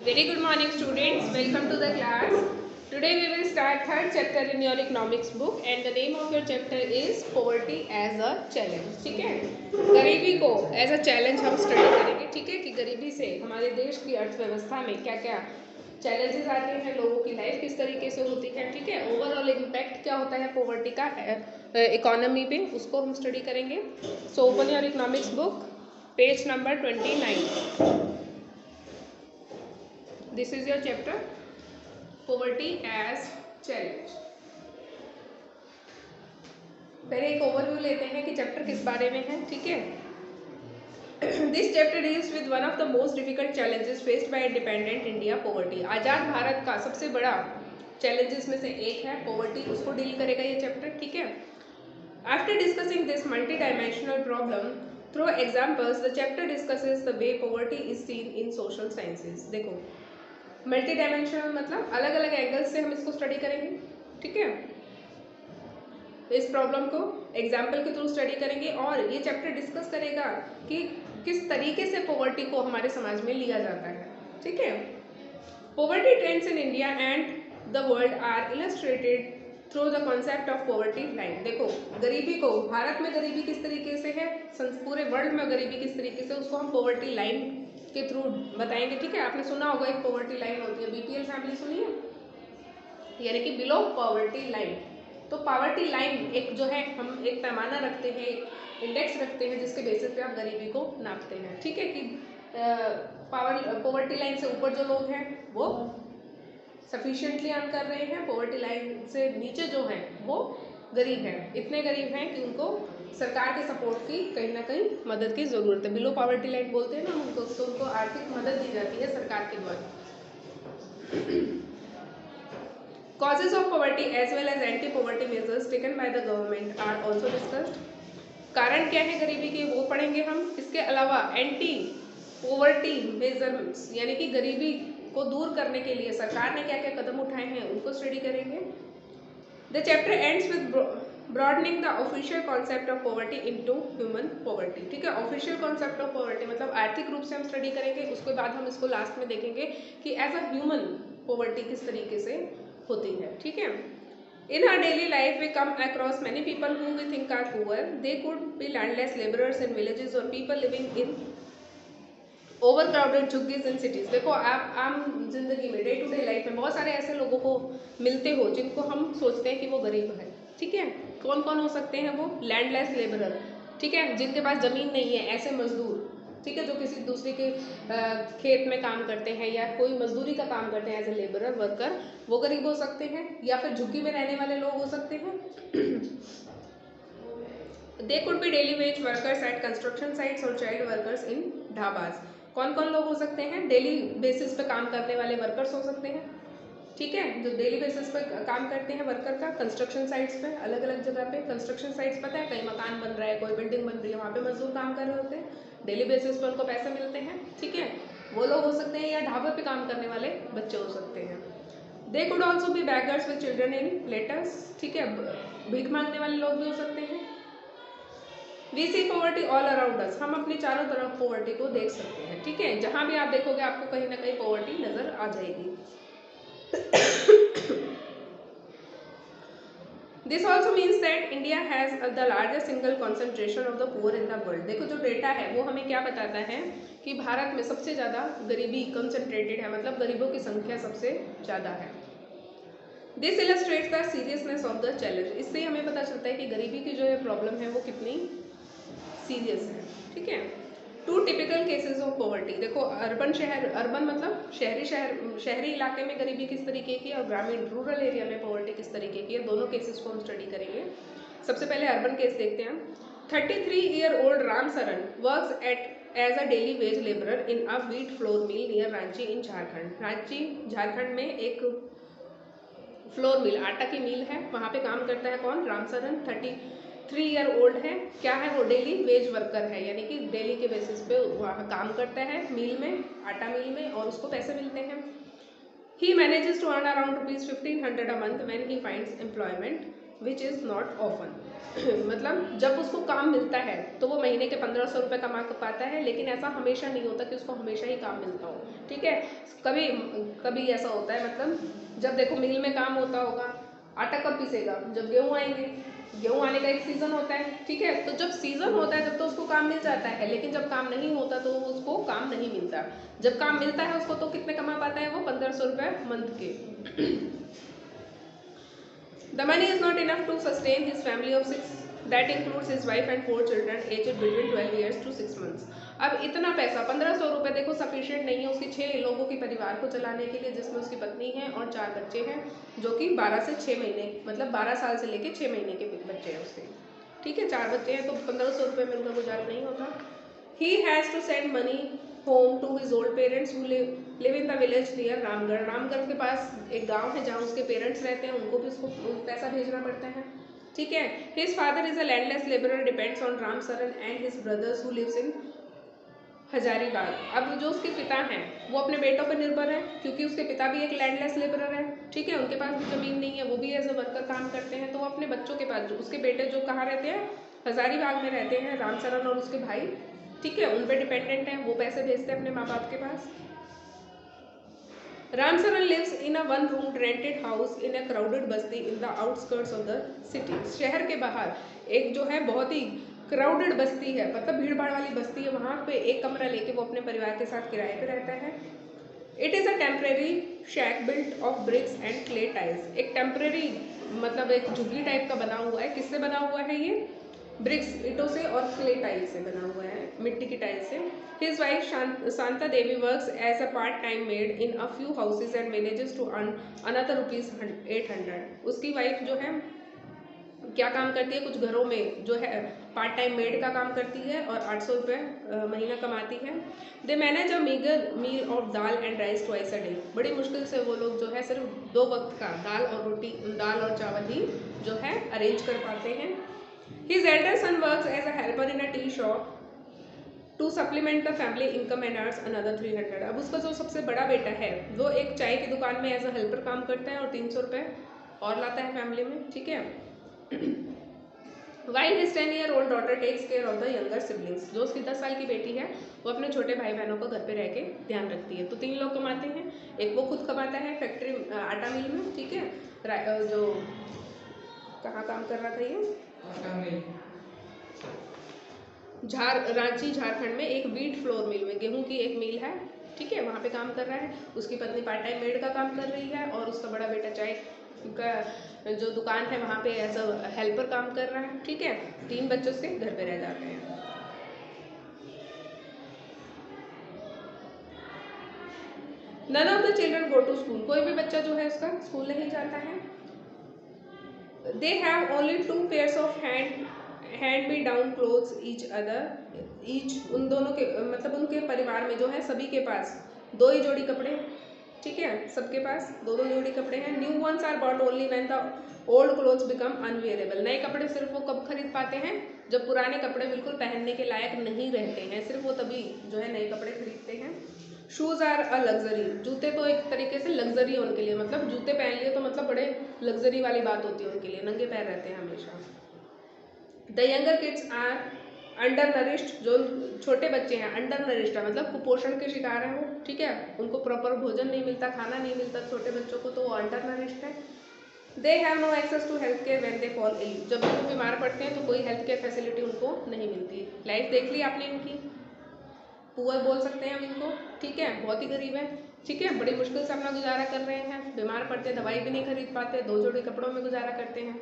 Very good morning students, welcome to the class. Today we will start third chapter in your economics book and the name of your chapter is poverty as a challenge. ठीक है, गरीबी को as a challenge हम study करेंगे. ठीक है कि गरीबी से हमारे देश की अर्थव्यवस्था में क्या क्या चैलेंजेस आते हैं, लोगों की लाइफ किस तरीके से होती है. ठीक है, ओवरऑल इम्पैक्ट क्या होता है पॉवर्टी का इकोनॉमी पे, उसको हम स्टडी करेंगे. So open your economics book, page number 29. This is your chapter poverty as challenge. पहले एक ओवरव्यू लेते हैं कि चैप्टर किस बारे में है. ठीक है, this chapter deals with one of the most difficult challenges faced by independent India, poverty. आज़ाद भारत का सबसे बड़ा चैलेंजेस में से एक है पॉवर्टी, उसको डील करेगा ये चैप्टर. ठीक है, after discussing this multi dimensional problem through examples the chapter discusses the way poverty is seen in social sciences. देखो, मल्टी डायमेंशनल मतलब अलग अलग एंगल्स से हम इसको स्टडी करेंगे. ठीक है, इस प्रॉब्लम को एग्जाम्पल के थ्रू स्टडी करेंगे और ये चैप्टर डिस्कस करेगा कि किस तरीके से पॉवर्टी को हमारे समाज में लिया जाता है. ठीक है, poverty trends in India and the world are illustrated through the concept of poverty line. देखो, गरीबी को, भारत में गरीबी किस तरीके से है, पूरे वर्ल्ड में गरीबी किस तरीके से, उसको हम पॉवर्टी लाइन के थ्रू बताएंगे. ठीक है, आपने सुना होगा एक पॉवर्टी लाइन होती है, बीपीएल फैमिली सुनी है, यानी कि बिलो पॉवर्टी लाइन. तो पॉवर्टी लाइन एक जो है, हम एक पैमाना रखते हैं, एक इंडेक्स रखते हैं जिसके बेसिस पे आप गरीबी को नापते हैं. ठीक है, कि पॉवर्टी लाइन से ऊपर जो लोग हैं वो सफिशिएंटली अर्न कर रहे हैं, पॉवर्टी लाइन से नीचे जो हैं वो गरीब हैं, इतने गरीब हैं कि उनको सरकार के सपोर्ट की कहीं ना कहीं मदद की ज़रूरत है. बिलो पॉवर्टी लाइन बोलते हैं ना उनको, तो उनको आर्थिक मदद दी जाती है सरकार के द्वारा. Causes of poverty as well as anti-poverty measures taken by the government are also discussed. कारण क्या है गरीबी के वो पढ़ेंगे हम. इसके अलावा एंटी पोवर्टी मेजर्स यानी कि गरीबी को दूर करने के लिए सरकार ने क्या क्या कदम उठाए हैं उनको स्टडी करेंगे. The chapter ends with broadening the official concept of poverty into human poverty. ठीक है, ऑफिशियल कॉन्सेप्ट ऑफ पॉवर्टी मतलब आर्थिक रूप से हम स्टडी करेंगे, उसके बाद हम इसको लास्ट में देखेंगे कि एज अ ह्यूमन पॉवर्टी किस तरीके से होती है. ठीक है, in our daily life we come across many people who we think are poor. They could be landless laborers in villages or people living in overcrowded jhuggis in cities. देखो, आप आम जिंदगी में डे टू डे लाइफ में बहुत सारे ऐसे लोगों को मिलते हो जिनको हम सोचते हैं कि वो गरीब है. ठीक है, कौन कौन हो सकते हैं वो? Landless labourer. ठीक है, जिनके पास ज़मीन नहीं है, ऐसे मजदूर. ठीक है, जो किसी दूसरे के खेत में काम करते हैं या कोई मजदूरी का काम करते हैं एज ए लेबरर वर्कर, वो गरीब हो सकते हैं. या फिर झुग्गी में रहने वाले लोग हो सकते हैं. They could be daily wage workers at construction sites और चाइल्ड वर्कर्स इन ढाबाज. कौन कौन लोग हो सकते हैं? डेली बेसिस पे काम करने वाले वर्कर्स हो सकते हैं. ठीक है, जो डेली बेसिस पे काम करते हैं वर्कर का कंस्ट्रक्शन साइट्स पे, अलग अलग जगह पे. कंस्ट्रक्शन साइट्स पता है, कहीं मकान बन रहा है, कोई बिल्डिंग बन रही है, वहाँ पे मजदूर काम कर रहे होते हैं, डेली बेसिस पे उनको पैसे मिलते हैं. ठीक है, वो लोग हो सकते हैं, या ढाबे पे काम करने वाले बच्चे हो सकते हैं. They could also be beggars with children in letters. ठीक है, भीख मांगने वाले लोग भी हो सकते हैं. We see poverty all around us. हम अपनी चारों तरफ पॉवर्टी को देख सकते हैं. ठीक है, जहाँ भी आप देखोगे आपको कहीं ना कहीं पॉवर्टी नजर आ जाएगी. This also means that India has the largest single concentration of the poor in the world. देखो, जो डेटा है वो हमें क्या बताता है कि भारत में सबसे ज़्यादा गरीबी कंसंट्रेटेड है, मतलब गरीबों की संख्या सबसे ज़्यादा है. This illustrates the seriousness of the challenge. इससे हमें पता चलता है कि गरीबी की जो ये प्रॉब्लम है वो कितनी सीरियस है. ठीक है, two typical cases of poverty. देखो, अर्बन शहर, अर्बन मतलब शहरी इलाके में गरीबी किस तरीके की और ग्रामीण रूरल एरिया में पॉवर्टी किस तरीके की है, दोनों केसेस को हम स्टडी करेंगे. सबसे पहले अर्बन केस देखते हैं. 33-year-old Ram Saran works at as a daily wage labourer in a wheat flour mill near Ranchi in Jharkhand. Ranchi Jharkhand में एक फ्लोर मिल, आटा की मिल है, वहाँ पे काम करता है कौन? राम सरन. 33-year-old है. क्या है वो? डेली वेज वर्कर है, यानी कि डेली के बेसिस पे वहाँ काम करता है मिल में, आटा मिल में, और उसको पैसे मिलते हैं. He manages to earn around ₹1500 a month when he finds employment. Which is not often. मतलब जब उसको काम मिलता है तो वो महीने के 1500 रुपये कमा पाता है, लेकिन ऐसा हमेशा नहीं होता कि उसको हमेशा ही काम मिलता हो, ठीक है। कभी कभी ऐसा होता है, मतलब जब देखो मिल में काम होता होगा, आटा कब पीसेगा, जब गेहूँ आएंगे, गेहूँ आने का एक सीज़न होता है, ठीक है। तो जब सीज़न होता है तब तो उसको काम मिल जाता है, लेकिन जब काम नहीं होता तो उसको काम नहीं मिलता। जब काम मिलता है उसको तो कितने कमा पाता है वो, 1500 रुपये मंथ के। The money is not enough to sustain his family of 6, that includes his wife and 4 children aged between 12 years to 6 months. अब इतना पैसा 1500 रुपये देखो सफिशिएंट नहीं है उसके 6 लोगों के परिवार को चलाने के लिए, जिसमें उसकी पत्नी है और 4 बच्चे हैं, जो कि 12 से 6 महीने, मतलब 12 साल से लेके 6 महीने के बच्चे हैं उसके, ठीक है। 4 बच्चे हैं तो 1500 रुपये में उनका गुजारा नहीं होता। He has to send money home to his old parents who live in the village near Ramgarh. Ramgarh के पास एक गांव है जहाँ उसके पेरेंट्स रहते हैं, उनको भी उसको पैसा भेजना पड़ता है, ठीक है। His father is a landless laborer, depends on Ram Saran and his brothers who lives in Hazaribagh. अब जो उसके पिता हैं वो अपने बेटों पर निर्भर है, क्योंकि उसके पिता भी एक लैंडलेस लेबरर है, ठीक है। उनके पास भी ज़मीन नहीं है, वो भी एज अ वर्कर काम करते हैं। तो वो अपने बच्चों के पास, उसके बेटे जो कहाँ रहते हैं, हजारीबाग में रहते हैं, रामसरन और उसके भाई, ठीक है, उन पर डिपेंडेंट हैं, वो पैसे भेजते हैं अपने माँ बाप के पास। Ramsaran lives in a one-room rented house in a crowded Basti in the outskirts of the city। शहर के बाहर एक जो है बहुत ही क्राउडेड बस्ती है, मतलब भीड़ भाड़ वाली बस्ती है, वहाँ पे एक कमरा लेके वो अपने परिवार के साथ किराए पे रहता है। It is a temporary shack built of bricks and clay tiles. एक टेम्परेरी मतलब एक झुग्गी टाइप का बना हुआ है, किससे बना हुआ है ये, ब्रिक्स ईटों से और क्ले टाइल से बना हुआ है, मिट्टी की टाइल से। His wife Shanta Devi works as a part time maid in a few houses and manages to earn another ₹800। उसकी वाइफ जो है क्या काम करती है, कुछ घरों में जो है पार्ट टाइम मेड का काम करती है और 800 रुपये महीना कमाती है। They manage a meagre meal of dal and rice twice a day. बड़ी मुश्किल से वो लोग जो है सिर्फ 2 वक्त का दाल और रोटी, दाल और चावल ही जो है अरेंज कर पाते हैं। His elder son works as a helper in a tea shop to supplement the family income and earns another 300। अब उसका जो सबसे बड़ा बेटा है वो एक चाय की दुकान में एज अ हेल्पर काम करता है और 300 रुपये और लाता है फैमिली में, ठीक है। While his 10-year-old daughter takes care of the younger siblings। जो उसकी 10 साल की बेटी है वो अपने छोटे भाई बहनों को घर पे रह के ध्यान रखती है। तो 3 लोग कमाते हैं, एक वो खुद कमाता है फैक्ट्री आटा मिल में, ठीक है, जो कहाँ काम कर रहा था ये, रांची झारखंड में एक व्हीट फ्लोर मिल में, गेहूं की एक मिल है, ठीक है, वहाँ पे काम कर रहा है। उसकी पत्नी पार्ट टाइम मेड का काम कर रही है और उसका बड़ा बेटा चाय का जो दुकान है वहाँ पे एज अ हेल्पर काम कर रहा है, ठीक है। 3 बच्चे उसके घर पे रह जाते हैं। None of the children go to school. कोई भी बच्चा जो है उसका स्कूल नहीं जाता है। They have only 2 pairs of hand me down clothes each other each. उन दोनों के मतलब उनके परिवार में जो है सभी के पास 2 ही जोड़ी कपड़े, ठीक है, सबके पास 2-2 जोड़ी कपड़े हैं। New ones are bought only when the old clothes become unwearable. नए कपड़े सिर्फ वो कब खरीद पाते हैं, जब पुराने कपड़े बिल्कुल पहनने के लायक नहीं रहते हैं, सिर्फ वो तभी जो है नए कपड़े खरीदते हैं। Shoes are a luxury. जूते तो एक तरीके से लग्जरी है उनके लिए, मतलब जूते पहन लिए तो मतलब बड़े लग्जरी वाली बात होती है उनके लिए, नंगे पैर रहते हैं हमेशा। The younger kids are undernourished. जो छोटे बच्चे हैं अंडर नरिश्ड है मतलब कुपोषण के शिकार हैं वो, ठीक है, उनको प्रॉपर भोजन नहीं मिलता, खाना नहीं मिलता छोटे बच्चों को, तो वो अंडर नरिश्ड है। They have no access to health care when they fall ill. जब वो बीमार पड़ते हैं तो कोई हेल्थ केयर फैसिलिटी उनको नहीं मिलती। लाइफ देख ली आपने इनकी, पुअर बोल सकते हैं हम इनको, ठीक है, बहुत ही गरीब है, ठीक है, बड़ी मुश्किल से अपना गुजारा कर रहे हैं, बीमार पड़ते दवाई भी नहीं खरीद पाते, 2 जोड़ी कपड़ों में गुजारा करते हैं।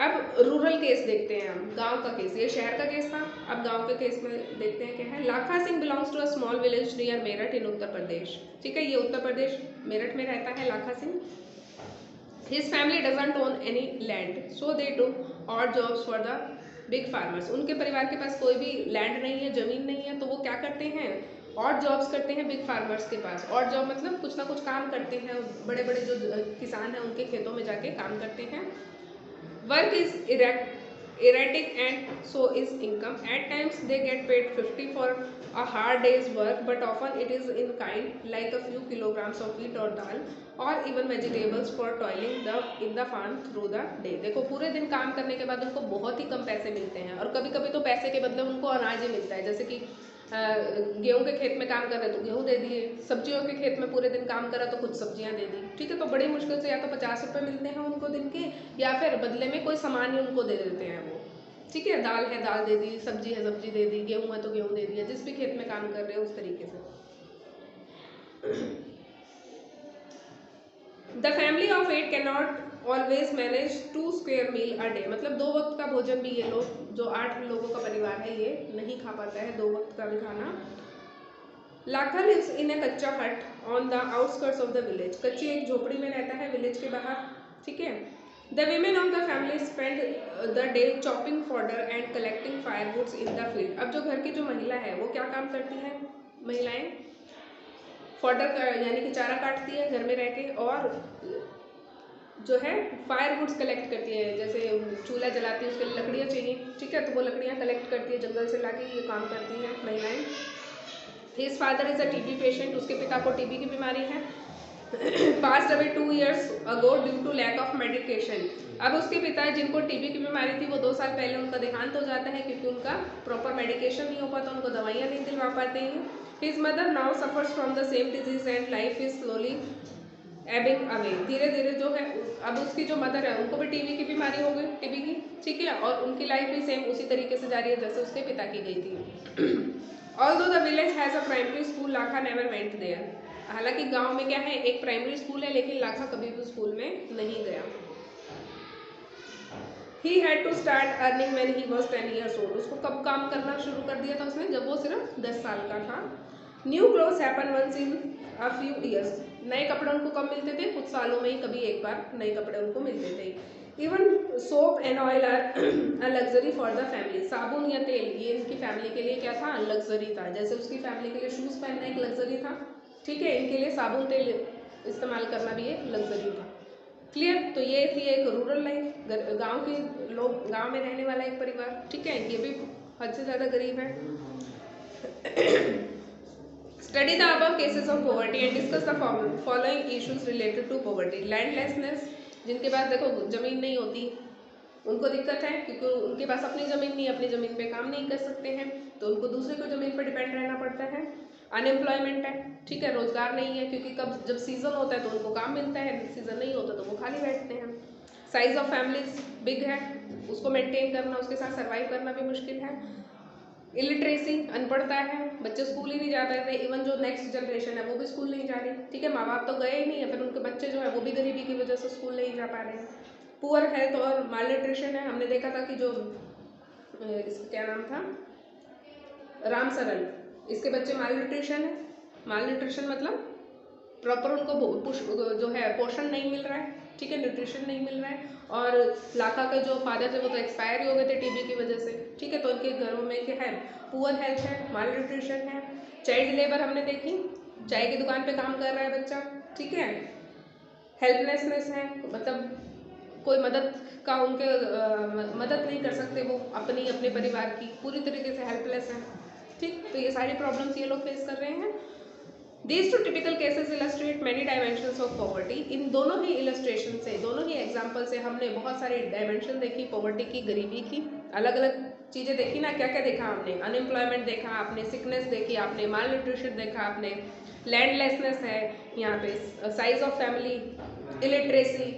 अब रूरल केस देखते हैं हम, गांव का केस, ये शहर का केस था, अब गांव के केस में देखते हैं क्या है। Lakha Singh belongs to a small village near Meerut in Uttar Pradesh, ठीक है, ये उत्तर प्रदेश मेरठ में रहता है Lakha Singh. His family doesn't own any land so they do odd jobs for the big farmers. उनके परिवार के पास कोई भी लैंड नहीं है, जमीन नहीं है, तो वो क्या करते हैं, ऑड जॉब्स करते हैं बिग फार्मर्स के पास। ऑड जॉब मतलब कुछ ना कुछ काम करते हैं, बड़े बड़े जो किसान हैं उनके खेतों में जाके काम करते हैं। Work is erratic and so is income. At times they get paid 50 for a hard day's work, but often it is in kind, like a few kilograms of wheat or dal or even vegetables for toiling in the farm through the day. देखो पूरे दिन काम करने के बाद उनको बहुत ही कम पैसे मिलते हैं, और कभी कभी तो पैसे के बदले उनको अनाज ही मिलता है। जैसे कि गेहूं के खेत में काम कर रहे तो गेहूं दे दिए, सब्जियों के खेत में पूरे दिन काम करा तो कुछ सब्जियां दे दी, ठीक है। तो बड़ी मुश्किल से या तो 50 रुपये मिलते हैं उनको दिन के, या फिर बदले में कोई सामान ही उनको दे देते हैं वो, ठीक है। दाल है दाल दे दी, सब्जी है सब्जी दे दी, गेहूं है तो गेहूं दे दिया, जिस भी खेत में काम कर रहे हैं उस तरीके से। The family of 8 can not always manage 2 square meal a day, मतलब 2 वक्त का भोजन भी ये लोग, जो 8 लोगों का परिवार है, ये नहीं खा पाता है 2 वक्त का भी खाना। लाखा लिव्स इन ए कच्चा हट on the outskirts of the village, कच्ची एक झोपड़ी में रहता है विलेज के बाहर, ठीक है। The women of the family spend the day chopping fodder and collecting firewoods in the field. अब जो घर की जो महिला है वो क्या काम करती हैं महिलाएं? फॉडर यानी कि चारा काटती है घर में रह के, और जो है फायरवुड्स कलेक्ट करती है, जैसे चूल्हा जलाती है उसके लिए लकड़ियाँ चाहिए, ठीक है, तो वो लकड़ियाँ कलेक्ट करती है जंगल से लाके, ये काम करती हैं महिलाएं। His father is a TB patient, उसके पिता को टीबी की बीमारी है। Passed away 2 years ago due to lack of medication. अब उसके पिता जिनको टीबी की बीमारी थी वो 2 साल पहले उनका देहांत हो जाता है, क्योंकि उनका प्रॉपर मेडिकेशन नहीं हो पाता, उनको दवाइयाँ नहीं दिलवा पाते हैं। His mother now suffers from the same disease and life is slowly Ebbing away. धीरे धीरे जो है अब उसकी जो मदर है उनको भी टीबी की बीमारी हो गई, टीबी की, ठीक है, और उनकी लाइफ भी सेम उसी तरीके से जा रही है जैसे उसके पिता की गई थी। Although the village has a primary school, Lakha never went there. हालांकि गांव में क्या है, एक प्राइमरी स्कूल है, लेकिन लाखा कभी भी स्कूल में नहीं गया। He had to start earning when he was 10 years old. उसको कब काम करना शुरू कर दिया था उसने? जब वो सिर्फ 10 साल का था। New clothes happen once in a few years. नए कपड़े उनको कब मिलते थे? कुछ सालों में ही कभी एक बार नए कपड़े उनको मिलते थे। Even soap and oil are a luxury for the family. साबुन या तेल ये इनकी फैमिली के लिए क्या था? लग्जरी था। जैसे उसकी फैमिली के लिए शूज़ पहनना एक लग्जरी था, ठीक है, इनके लिए साबुन तेल इस्तेमाल करना भी एक लग्जरी था। क्लियर? तो ये थी एक रूरल लाइफ, गांव के लोग, गांव में रहने वाला एक परिवार, ठीक है, ये भी हद से ज़्यादा गरीब है। Study the above cases of poverty and discuss the following issues related to poverty. Landlessness, जिनके पास देखो ज़मीन नहीं होती उनको दिक्कत है, क्योंकि उनके पास अपनी ज़मीन नहीं, अपनी ज़मीन पे काम नहीं कर सकते हैं, तो उनको दूसरे को ज़मीन पर डिपेंड रहना पड़ता है। अनएम्प्लॉयमेंट है, ठीक है, रोज़गार नहीं है, क्योंकि कब जब सीज़न होता है तो उनको काम मिलता है, सीज़न नहीं होता तो वो खाली बैठते हैं। साइज़ ऑफ फैमिलीज बिग है, उसको मेंटेन करना, उसके साथ सर्वाइव करना भी मुश्किल है। इलिटरेसी, अनपढ़ता है, बच्चे स्कूल ही नहीं जा पा रहे, इवन जो नेक्स्ट जनरेशन है वो भी स्कूल नहीं जा रही, ठीक है, माँ बाप तो गए ही नहीं है, फिर उनके बच्चे जो है वो भी गरीबी की वजह से स्कूल नहीं जा पा रहे हैं। पुअर हेल्थ और माल न्यूट्रिशन है, हमने देखा था कि जो इसका क्या नाम था, राम सरन, इसके बच्चे माल न्यूट्रिशन है। माल न्यूट्रिशन मतलब प्रॉपर उनको जो है पोषण नहीं मिल रहा है, ठीक है, न्यूट्रिशन नहीं मिल रहा है। और लाखा के जो फादर थे वो तो एक्सपायर ही हो गए थे टीबी की वजह से, ठीक है, तो इनके घरों में क्या है, पुअर हेल्थ है, माल न्यूट्रिशन है। चाइल्ड लेबर हमने देखी, चाय की दुकान पे काम कर रहा है बच्चा, ठीक है। हेल्पलेसनेस है, मतलब कोई मदद का उनके मदद नहीं कर सकते वो अपने परिवार की, पूरी तरीके से हेल्पलेस है, ठीक। तो ये सारी प्रॉब्लम्स ये लोग फेस कर रहे हैं। These two typical cases illustrate many dimensions of poverty. इन दोनों ही इलस्ट्रेशन से, दोनों ही एग्जाम्पल से हमने बहुत सारी डायमेंशन देखी पॉवर्टी की, गरीबी की, अलग अलग चीज़ें देखी ना। क्या क्या देखा हमने? अनएम्प्लॉयमेंट देखा आपने, सिकनेस देखी आपने, माल न्यूट्रिशन देखा आपने, लैंडलेसनेस है यहाँ पे, size of family, illiteracy,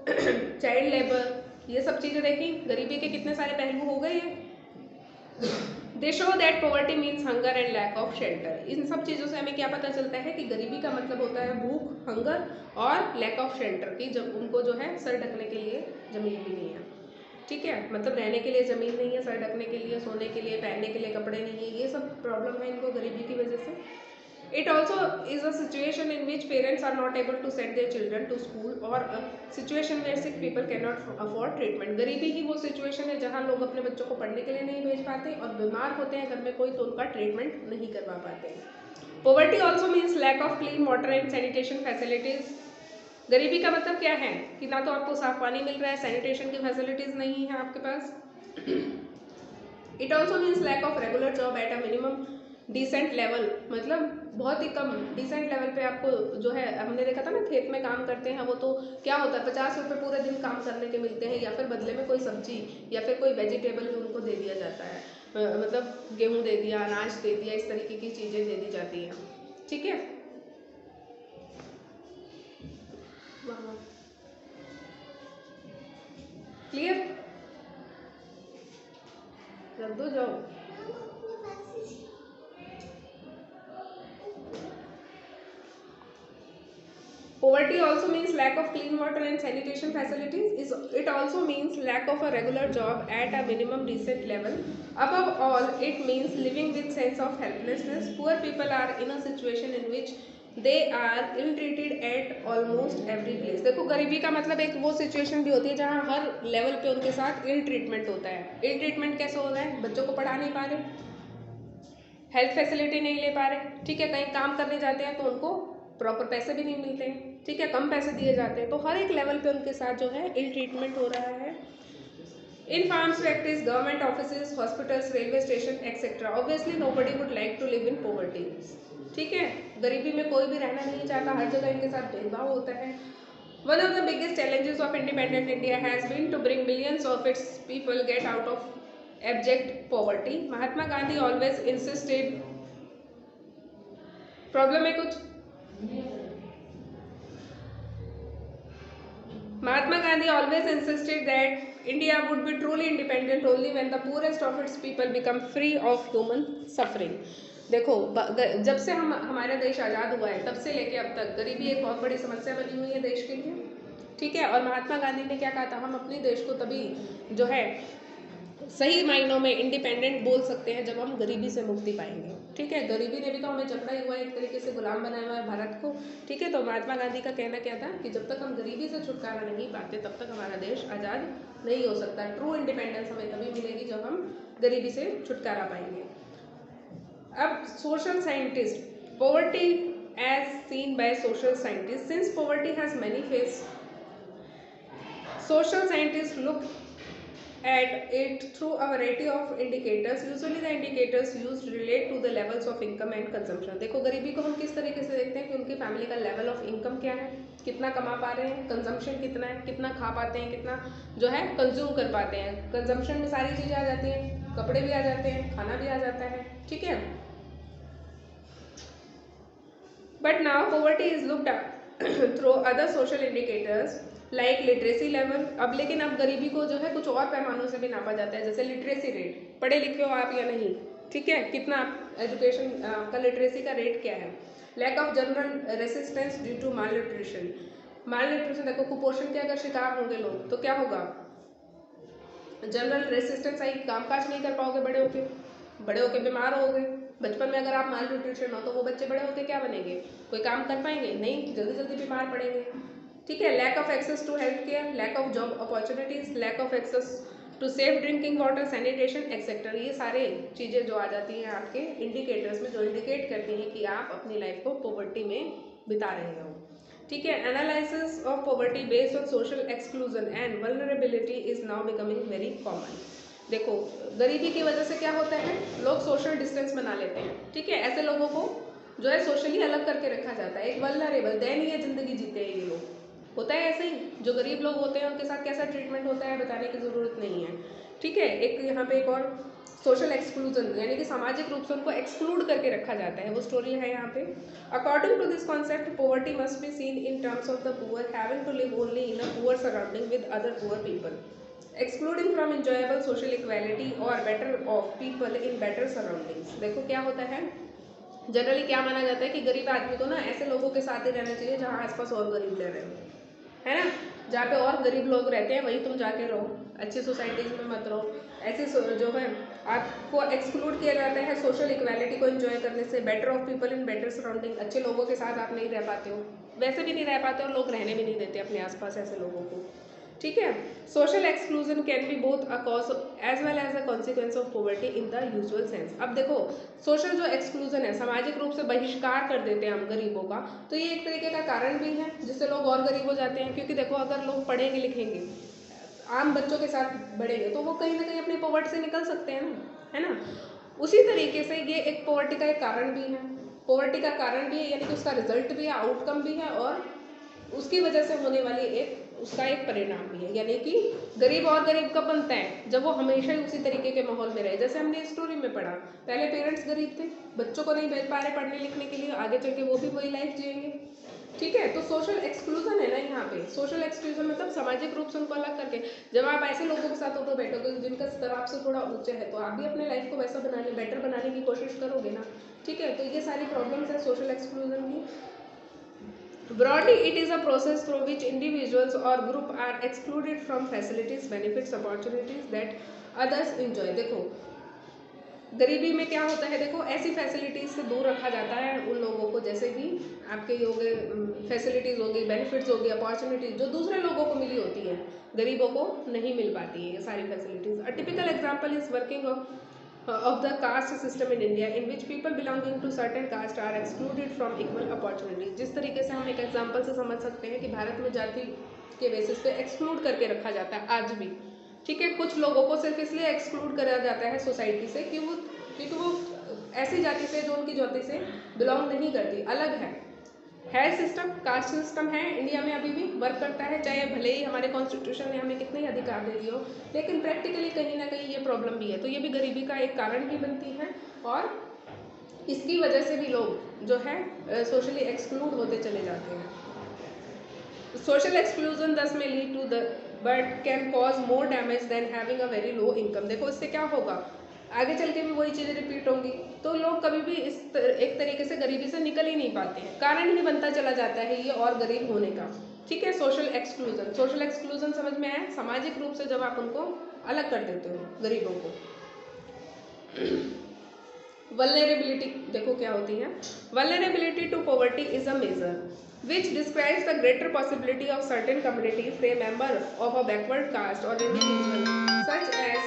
child labour, ये सब चीज़ें देखी। गरीबी के कितने सारे पहलू हो गए ये। They show that poverty means hunger and lack of shelter. इन सब चीज़ों से हमें क्या पता चलता है कि गरीबी का मतलब होता है भूख, हंगर और लैक ऑफ शेल्टर की, जब उनको जो है सर ढकने के लिए ज़मीन भी नहीं है, ठीक है, मतलब रहने के लिए ज़मीन नहीं है, सर ढकने के लिए, सोने के लिए, पहनने के लिए कपड़े नहीं है, ये सब प्रॉब्लम है इनको गरीबी की वजह से। It also is a situation in which parents are not able to send their children to school or a situation where sick people cannot afford treatment. गरीबी ही वो सिचुएशन है जहाँ लोग अपने बच्चों को पढ़ने के लिए नहीं भेज पाते और बीमार होते हैं घर में कोई तो उनका ट्रीटमेंट नहीं करवा पाते हैं। Poverty also means lack of clean water and sanitation facilities. गरीबी का मतलब क्या है कि ना तो आपको साफ पानी मिल रहा है, सैनिटेशन की फैसिलिटीज़ नहीं है आपके पास, it also means lack of regular job at a minimum decent level, मतलब बहुत ही कम डिसेंट लेवल पे आपको जो है, हमने देखा था ना खेत में काम करते हैं वो, तो क्या होता है 50 रुपये पूरे दिन काम करने के मिलते हैं, या फिर बदले में कोई सब्जी या फिर कोई वेजिटेबल ही उनको दे दिया जाता है, मतलब गेहूँ दे दिया, अनाज दे दिया, इस तरीके की चीज़ें दे दी जाती हैं, ठीक है। क्लियर, रख दो जाओ। Poverty also means lack of clean water and sanitation facilities. It also means lack of a regular job at a minimum decent level. Above all, it means living with sense of helplessness. Poor people are in a situation in which they are ill-treated at almost every place. देखो गरीबी का मतलब एक वो situation भी होती है जहाँ हर लेवल पे उनके साथ इल ट्रीटमेंट होता है। इल ट्रीटमेंट कैसे हो रहा है? बच्चों को पढ़ा नहीं पा रहे, हेल्थ फैसिलिटी नहीं ले पा रहे, ठीक है, कहीं काम करने जाते हैं तो उनको प्रॉपर पैसे भी नहीं मिलते हैं, ठीक है, कम पैसे दिए जाते हैं, तो हर एक लेवल पे उनके साथ जो है इल ट्रीटमेंट हो रहा है। In farms, factories, government offices, hospitals, railway station etcetera, obviously nobody would like to live in poverty, ठीक है, गरीबी में कोई भी रहना नहीं चाहता, हर जगह इनके साथ भेदभाव होता है। One of the biggest challenges of independent India has been to bring millions of its people get out of abject poverty. Mahatma Gandhi always insisted, problem है कुछ? Mahatma Gandhi always insisted that India would be truly independent only when the poorest of its people become free of human suffering. देखो जब से हमारा देश आज़ाद हुआ है तब से लेके अब तक गरीबी एक बहुत बड़ी समस्या बनी हुई है देश के लिए, ठीक है, और महात्मा गांधी ने क्या कहा था, हम अपने देश को तभी जो है सही मायनों में इंडिपेंडेंट बोल सकते हैं जब हम गरीबी से मुक्ति पाएंगे, ठीक है, गरीबी ने भी तो हमें जकड़ा ही हुआ है, एक तरीके से गुलाम बनाया हुआ है भारत को, ठीक है, तो महात्मा गांधी का कहना क्या था कि जब तक हम गरीबी से छुटकारा नहीं पाते तब तक हमारा देश आज़ाद नहीं हो सकता। ट्रू इंडिपेंडेंस हमें तभी मिलेगी जब हम गरीबी से छुटकारा पाएंगे। अब social scientist, poverty as seen by social scientist, since poverty has many face, social scientists look at it through a variety of indicators. Usually the indicators used relate to the levels of income and consumption. देखो गरीबी को हम किस तरीके से देखते हैं कि उनकी फैमिली का लेवल ऑफ इनकम क्या है, कितना कमा पा रहे हैं, कंजम्पशन कितना है, कितना खा पाते हैं, कितना जो है कंज्यूम कर पाते हैं। कंजम्पशन में सारी चीज़ें आ जाती हैं, कपड़े भी आ जाते हैं, खाना भी आ जाता है, ठीक है। But now poverty is looked at through other social indicators like literacy level. अब लेकिन अब गरीबी को जो है कुछ और पैमानों से भी नापा जाता है, जैसे लिटरेसी रेट, पढ़े लिखे हो आप या नहीं, ठीक है, कितना एजुकेशन का लिटरेसी का रेट क्या है। Lack of general resistance due to malnutrition, malnutrition देखो कुपोषण के अगर शिकार होंगे लोग तो क्या होगा, जनरल रेसिस्टेंस आई, काम काज नहीं कर पाओगे, बड़े होके बीमार हो गए। बचपन में अगर आप माल न्यूट्रिशन हो तो वो बच्चे बड़े होके क्या बनेंगे, कोई काम कर पाएंगे नहीं, जल्दी जल्दी बीमार पड़ेंगे, ठीक है। Lack of access to health care, lack of job opportunities, lack of access to safe drinking water, sanitation etcetera, ये सारे चीज़ें जो आ जाती हैं आपके इंडिकेटर्स में, जो इंडिकेट करती हैं कि आप अपनी लाइफ को पॉवर्टी में बिता रहे हो, ठीक है। Analysis of poverty based on social exclusion and vulnerability is now becoming very common. देखो गरीबी की वजह से क्या होता है, लोग सोशल डिस्टेंस बना लेते हैं, ठीक है, ऐसे लोगों को जो है सोशली अलग करके रखा जाता है, एक वल्नरेबल दयनीय जिंदगी जीते हैं ये लोग, होता है ऐसे ही। जो गरीब लोग होते हैं उनके साथ कैसा ट्रीटमेंट होता है बताने की ज़रूरत नहीं है, ठीक है। एक यहाँ पे एक और सोशल एक्सक्लूजन, यानी कि सामाजिक रूप से उनको एक्सक्लूड करके रखा जाता है, वो स्टोरी है यहाँ पे। According to this concept poverty must be seen in terms of the poor having to live only in a poor surrounding with other poor people, excluding from enjoyable social equality और better off people in better surroundings. देखो क्या होता है, generally क्या माना जाता है कि गरीब आदमी को ना ऐसे लोगों के साथ ही रहना चाहिए जहाँ आसपास और गरीब रह रहे हो, है ना, जहाँ पे और गरीब लोग रहते हैं वहीं तुम जाके रहो, अच्छी सोसाइटीज में मत रहो। ऐसे जो है आपको एक्सक्लूड किया जाता है सोशल इक्वालिटी को एंजॉय करने से, better off people in better surrounding, अच्छे लोगों के साथ आप नहीं रह पाते हो, वैसे भी नहीं रह पाते और लोग रहने भी नहीं देते अपने आसपास ऐसे लोगों को, ठीक है। Social exclusion can be both a cause as well as a consequence of poverty in the usual sense. अब देखो सोशल जो एक्सक्लूजन है, सामाजिक रूप से बहिष्कार कर देते हैं हम गरीबों का, तो ये एक तरीके का कारण भी है जिससे लोग और गरीब हो जाते हैं, क्योंकि देखो अगर लोग पढ़ेंगे लिखेंगे, आम बच्चों के साथ बढ़ेंगे तो वो कहीं ना कहीं अपनी पॉवर्टी से निकल सकते हैं ना, है ना। उसी तरीके से ये एक पॉवर्टी का एक कारण भी है, पॉवर्टी का कारण भी है, यानी कि उसका रिजल्ट भी है, आउटकम भी है, और उसकी वजह से होने वाली एक उसका एक परिणाम भी है। यानी कि गरीब और गरीब कब बनता है, जब वो हमेशा ही उसी तरीके के माहौल में रहे। जैसे हमने स्टोरी में पढ़ा, पहले पेरेंट्स गरीब थे, बच्चों को नहीं भेज पा रहे पढ़ने लिखने के लिए, आगे चल के वो भी वही लाइफ जिएंगे, ठीक है। तो सोशल एक्सक्लूजन है ना यहाँ पे। सोशल एक्सक्लूजन मतलब सामाजिक रूप से उनको अलग करके। जब आप ऐसे लोगों के साथ उठो बैठोगे जिनका स्तर आपसे थोड़ा ऊंचा है, तो आप भी अपने लाइफ को वैसा बनाने बेटर बनाने की कोशिश करोगे ना, ठीक है। तो ये सारी प्रॉब्लम्स है सोशल एक्सक्लूजन की। Broadly, it is a process through which individuals or group are excluded from facilities, benefits, opportunities that others enjoy। देखो गरीबी में क्या होता है, देखो ऐसी फैसिलिटीज से दूर रखा जाता है उन लोगों को, जैसे कि आपके हो गए फैसिलिटीज हो गई, बेनिफिट्स हो गई, अपॉर्चुनिटीज जो दूसरे लोगों को मिली होती है, गरीबों को नहीं मिल पाती है ये सारी facilities. A typical example is working of the caste system in India, in which people belonging to certain caste are excluded from equal opportunities। जिस तरीके से हम एक एग्जांपल से समझ सकते हैं कि भारत में जाति के बेसिस पे एक्सक्लूड करके रखा जाता है आज भी, ठीक है। कुछ लोगों को सिर्फ इसलिए एक्सक्लूड करा जाता है सोसाइटी से क्योंकि वो ऐसी जाति से जो उनकी जाति से बिलोंग नहीं करती, अलग है सिस्टम, कास्ट सिस्टम है इंडिया में अभी भी वर्क करता है, चाहे भले ही हमारे कॉन्स्टिट्यूशन ने हमें कितने अधिकार दे दिए हो, लेकिन प्रैक्टिकली कहीं ना कहीं ये प्रॉब्लम भी है। तो ये भी गरीबी का एक कारण भी बनती है, और इसकी वजह से भी लोग जो है सोशली एक्सक्लूड होते चले जाते हैं। सोशल एक्सक्लूजन दस में lead to the but can cause more damage than having a very low income. देखो इससे क्या होगा, आगे चल के भी वही चीज़ें रिपीट होंगी, तो लोग कभी भी एक तरीके से गरीबी से निकल ही नहीं पाते हैं, कारण ही बनता चला जाता है ये और गरीब होने का, ठीक है। सोशल एक्सक्लूजन समझ में आया, सामाजिक रूप से जब आप उनको अलग कर देते हो गरीबों को। वल्नरेबिलिटी देखो क्या होती है, vulnerability to poverty is a major which describes the greater possibility of certain communities, say member of a backward caste or individual such as